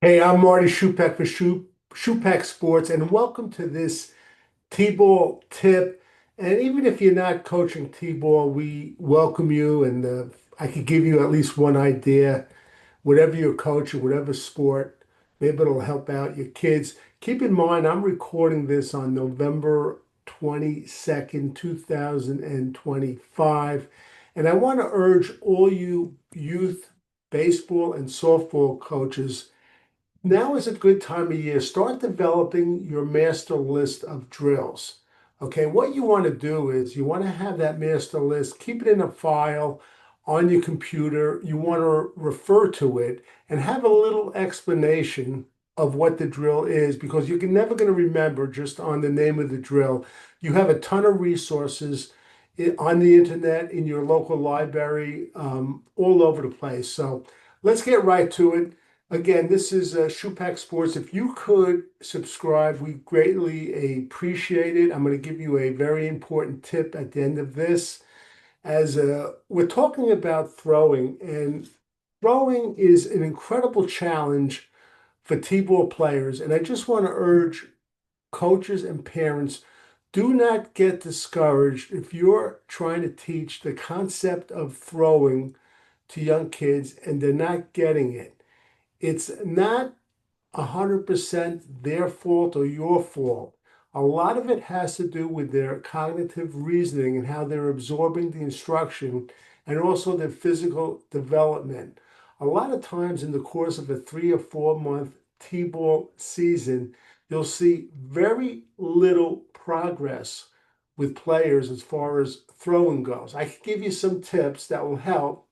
Hey, I'm Marty Shupak for Shupak Sports, and welcome to this T-ball tip. And even if you're not coaching T-ball, we welcome you, and I could give you at least one idea. Whatever you're coaching, whatever sport, maybe it'll help out your kids. Keep in mind, I'm recording this on November 22nd, 2025, and I want to urge all you youth baseball and softball coaches. Now is a good time of year. Start developing your master list of drills. Okay, what you want to do is you want to have that master list, keep it in a file on your computer. You want to refer to it and have a little explanation of what the drill is because you're never going to remember just on the name of the drill. You have a ton of resources on the internet, in your local library, all over the place. So let's get right to it. Again, this is Shupak Sports. If you could subscribe, we greatly appreciate it. I'm going to give you a very important tip at the end of this. As we're talking about throwing, and throwing is an incredible challenge for T-ball players. And I just want to urge coaches and parents, do not get discouraged if you're trying to teach the concept of throwing to young kids and they're not getting it. It's not 100% their fault or your fault. A lot of it has to do with their cognitive reasoning and how they're absorbing the instruction and also their physical development. A lot of times in the course of a 3 or 4 month T-ball season, you'll see very little progress with players as far as throwing goes. I can give you some tips that will help.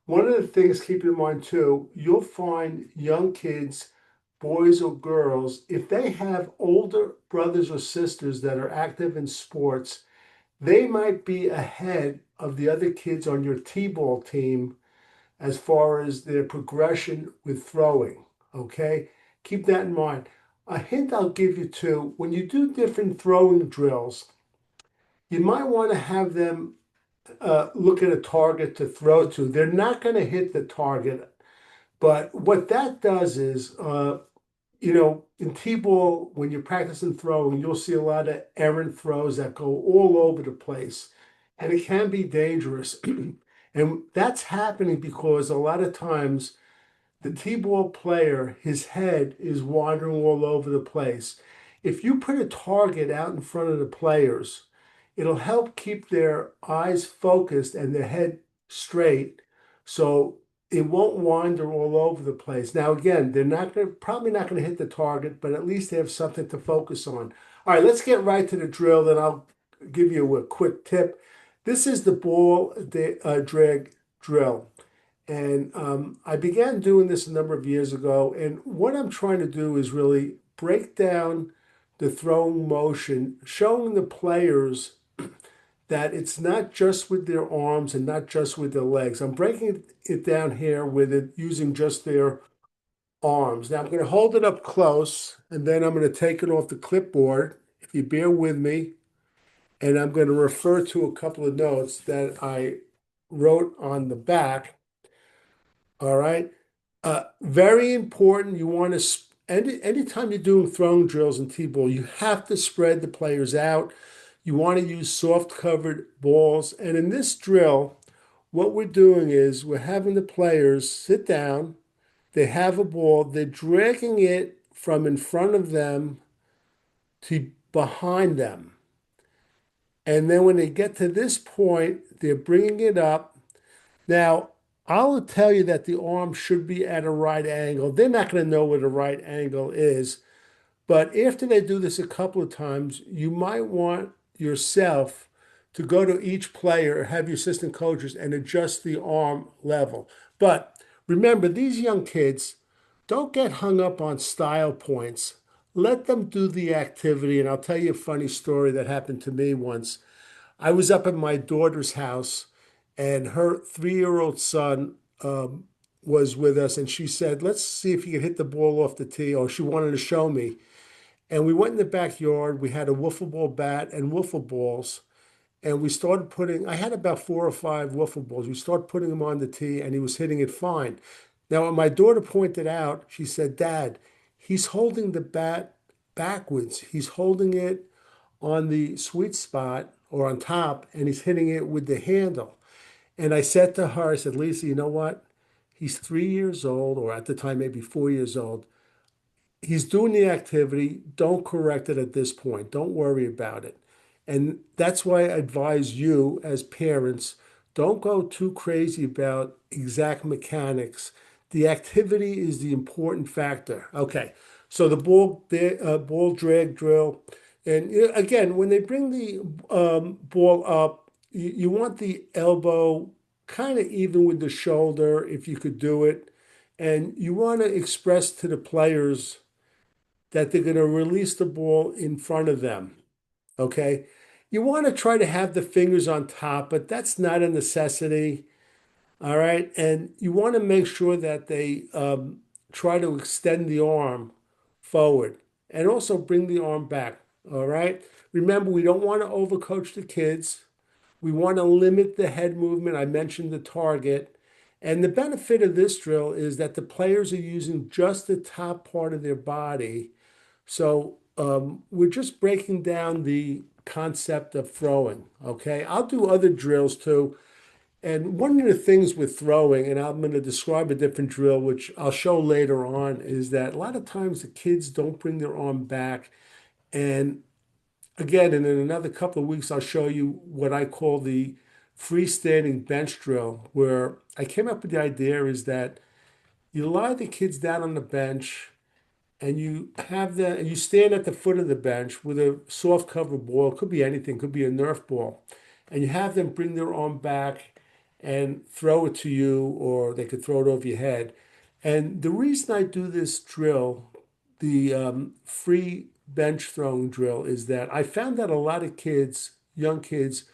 One of the things, keep in mind too, you'll find young kids, boys or girls, if they have older brothers or sisters that are active in sports, they might be ahead of the other kids on your T-ball team as far as their progression with throwing. Okay? Keep that in mind. A hint I'll give you too, when you do different throwing drills, you might want to have them look at a target to throw to. They're not going to hit the target, but what that does is, in T-ball, when you're practicing throwing, you'll see a lot of errant throws that go all over the place, and it can be dangerous. And that's happening because a lot of times the T-ball player, his head is wandering all over the place. If you put a target out in front of the players, it'll help keep their eyes focused and their head straight so it won't wander all over the place. Now, again, they're not going to probably not going to hit the target, but at least they have something to focus on. All right, let's get right to the drill, then I'll give you a quick tip. This is the ball drag drill. And I began doing this a number of years ago. And what I'm trying to do is really break down the throwing motion, showing the players that it's not just with their arms and not just with their legs. I'm breaking it down here with it using just their arms. Now I'm going to hold it up close and then I'm going to take it off the clipboard, if you bear with me, and I'm going to refer to a couple of notes that I wrote on the back. All right. Very important. You want to, anytime you're doing throwing drills in T-ball, you have to spread the players out. You want to use soft covered balls. And in this drill, what we're doing is we're having the players sit down. They have a ball. They're dragging it from in front of them to behind them. And then when they get to this point, they're bringing it up. Now, I'll tell you that the arm should be at a right angle. They're not going to know what a right angle is. But after they do this a couple of times, you might want yourself to go to each player, have your assistant coaches, and adjust the arm level. But remember, these young kids don't get hung up on style points. Let them do the activity. And I'll tell you a funny story that happened to me once. I was up at my daughter's house, and her 3-year-old son was with us, and she said, "Let's see if you can hit the ball off the tee." Or she wanted to show me. And we went in the backyard. We had a wiffle ball bat and wiffle balls. And we started putting, I had about 4 or 5 wiffle balls. We started putting them on the tee, and he was hitting it fine. Now, when my daughter pointed out, she said, Dad, he's holding the bat backwards. He's holding it on the sweet spot or on top, and he's hitting it with the handle. And I said to her, I said, Lisa, you know what? He's 3 years old, or at the time, maybe 4 years old. He's doing the activity. Don't correct it at this point. Don't worry about it. And that's why I advise you as parents, don't go too crazy about exact mechanics. The activity is the important factor. Okay, so the ball drag drill, and again, when they bring the ball up, you want the elbow kind of even with the shoulder, if you could do it, and you want to express to the players that they're going to release the ball in front of them. Okay. You want to try to have the fingers on top, but that's not a necessity. All right. And you want to make sure that they try to extend the arm forward and also bring the arm back. All right. Remember, we don't want to overcoach the kids. We want to limit the head movement. I mentioned the target. And the benefit of this drill is that the players are using just the top part of their body, so we're just breaking down the concept of throwing. Okay, I'll do other drills too. And one of the things with throwing, and I'm going to describe a different drill, which I'll show later on, is that a lot of times the kids don't bring their arm back. And again, in another couple of weeks, I'll show you what I call the freestanding bench drill, where I came up with the idea is that you lie the kids down on the bench and you stand at the foot of the bench with a soft cover ball. It could be anything, could be a Nerf ball, and you have them bring their arm back and throw it to you, or they could throw it over your head. And the reason I do this drill, the free bench throwing drill, is that I found that a lot of kids, young kids,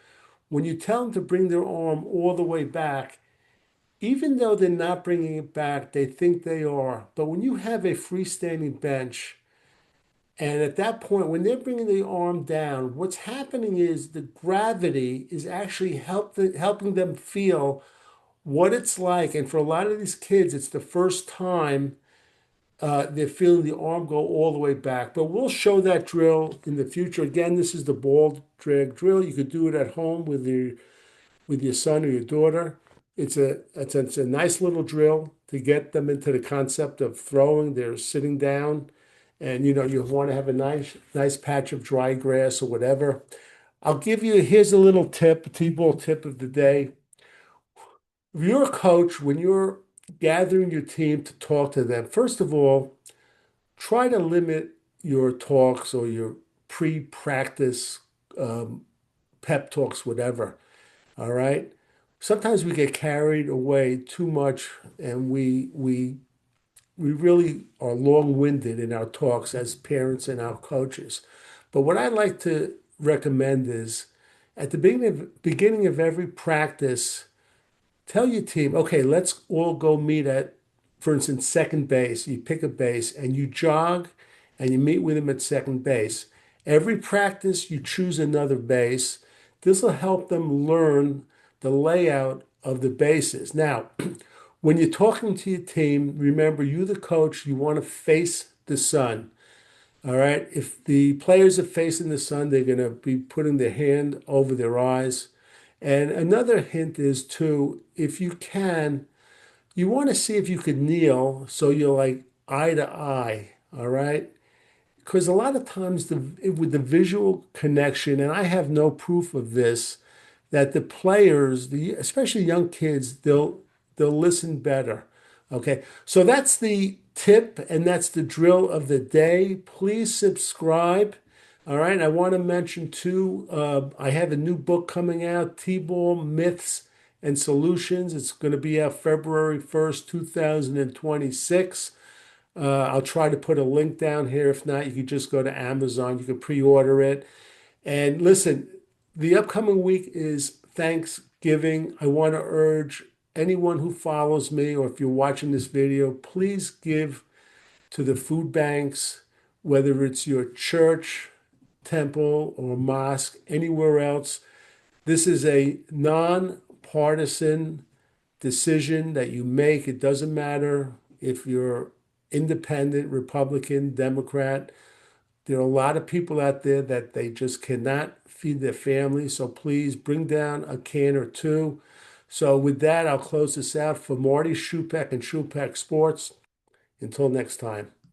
when you tell them to bring their arm all the way back, even though they're not bringing it back, they think they are. But when you have a freestanding bench, and at that point, when they're bringing the arm down, what's happening is the gravity is actually helping them feel what it's like. And for a lot of these kids, it's the first time they're feeling the arm go all the way back. But we'll show that drill in the future. Again, this is the ball drag drill. You could do it at home with your son or your daughter. It's a nice little drill to get them into the concept of throwing. They're sitting down, and you want to have a nice patch of dry grass or whatever. Here's a little tip, a T-ball tip of the day. If you're a coach, when you're gathering your team to talk to them, first of all, try to limit your talks or your pre-practice um, pep talks, whatever. All right. Sometimes we get carried away too much, and we really are long-winded in our talks as parents and our coaches. But what I like to recommend is at the beginning of every practice, tell your team, okay, let's all go meet at, for instance, second base. You pick a base and you jog and you meet with them at second base. Every practice, you choose another base. This will help them learn the layout of the bases. Now, when you're talking to your team, remember, you, the coach, you want to face the sun. All right. If the players are facing the sun, they're going to be putting their hand over their eyes. And another hint is too, if you can, you want to see if you could kneel so you're like eye to eye. All right. Because a lot of times with the visual connection, and I have no proof of this, that the players, especially young kids, they'll listen better. Okay, so that's the tip and that's the drill of the day. Please subscribe. All right, I want to mention too, I have a new book coming out, T-Ball Myths and Solutions. It's going to be out February 1st, 2026. I'll try to put a link down here. If not, you can just go to Amazon. You can pre-order it. And listen, the upcoming week is Thanksgiving. I want to urge anyone who follows me, or if you're watching this video, please give to the food banks, whether it's your church, temple, or mosque, anywhere else. This is a nonpartisan decision that you make. It doesn't matter if you're independent, Republican, Democrat. There are a lot of people out there that they just cannot feed their family. So please bring down a can or two. So with that, I'll close this out for Marty Shupak and Shupak Sports. Until next time.